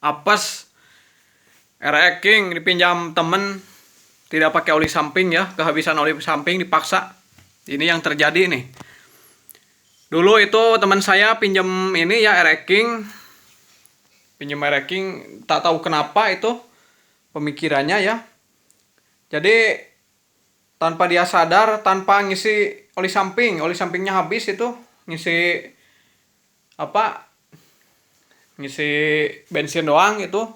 apes, King dipinjam temen, tidak pakai oli samping ya, kehabisan oli samping dipaksa. Ini yang terjadi nih. Dulu itu teman saya pinjam ini ya King, tak tahu kenapa itu pemikirannya ya. Jadi tanpa dia sadar, tanpa ngisi oli sampingnya habis itu, ngisi ngisi bensin doang itu,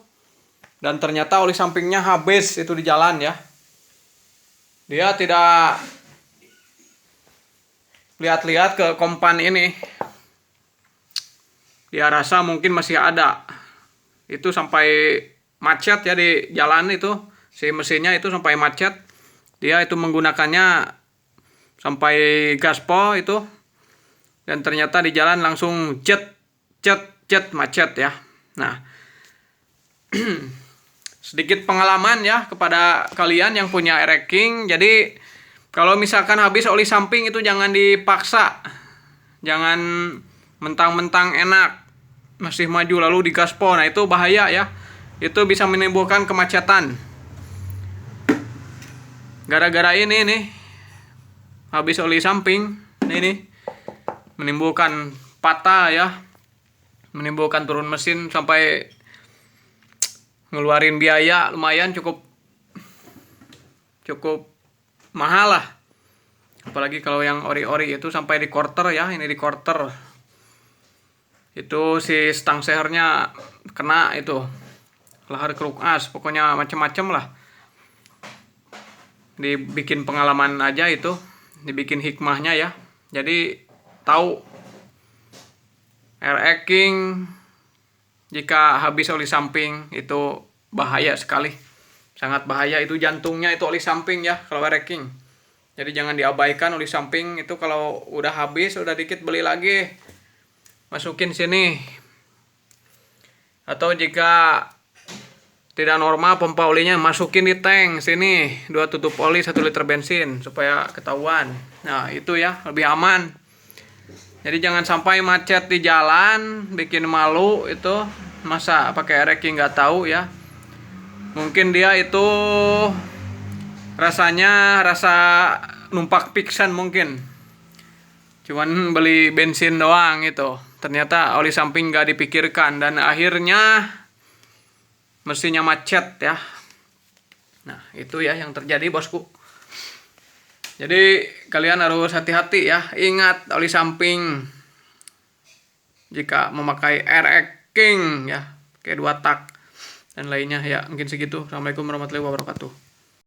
dan ternyata oli sampingnya habis itu di jalan ya. Dia tidak lihat-lihat ke kompan ini, dia rasa mungkin masih ada, itu sampai macet ya di jalan itu, si mesinnya itu sampai macet. Dia itu menggunakannya sampai gaspol itu, dan ternyata di jalan langsung cet macet ya. Nah, sedikit pengalaman ya kepada kalian yang punya King. Jadi kalau misalkan habis oli samping itu jangan dipaksa, jangan mentang-mentang enak masih maju lalu digaspol. Nah itu bahaya ya, itu bisa menimbulkan kemacetan. Gara-gara ini nih, habis oli samping ini menimbulkan patah ya, menimbulkan turun mesin sampai ngeluarin biaya lumayan cukup mahal lah. Apalagi kalau yang ori-ori itu sampai di quarter ya, ini di quarter. Itu si stang sehernya kena itu, lahar keruk as, pokoknya macem-macem lah. Dibikin pengalaman aja itu, dibikin hikmahnya ya. Jadi tahu King jika habis oli samping itu bahaya sekali, sangat bahaya. Itu jantungnya itu oli samping ya kalau King. Jadi jangan diabaikan oli samping itu. Kalau udah habis, udah dikit, beli lagi, masukin sini. Atau jika tidak normal pompa olinya, masukin di tank sini, 2 tutup oli 1 liter bensin supaya ketahuan. Nah itu ya, lebih aman. Jadi jangan sampai macet di jalan, bikin malu itu. Masa pakai King nggak tahu ya? Mungkin dia itu rasanya rasa numpak piksan mungkin. Cuman beli bensin doang itu. Ternyata oli samping nggak dipikirkan dan akhirnya mesinnya macet ya. Nah itu ya yang terjadi bosku. Jadi kalian harus hati-hati ya. Ingat oli samping jika memakai King ya, pakai 2 tak dan lainnya ya. Mungkin segitu. Assalamualaikum warahmatullahi wabarakatuh.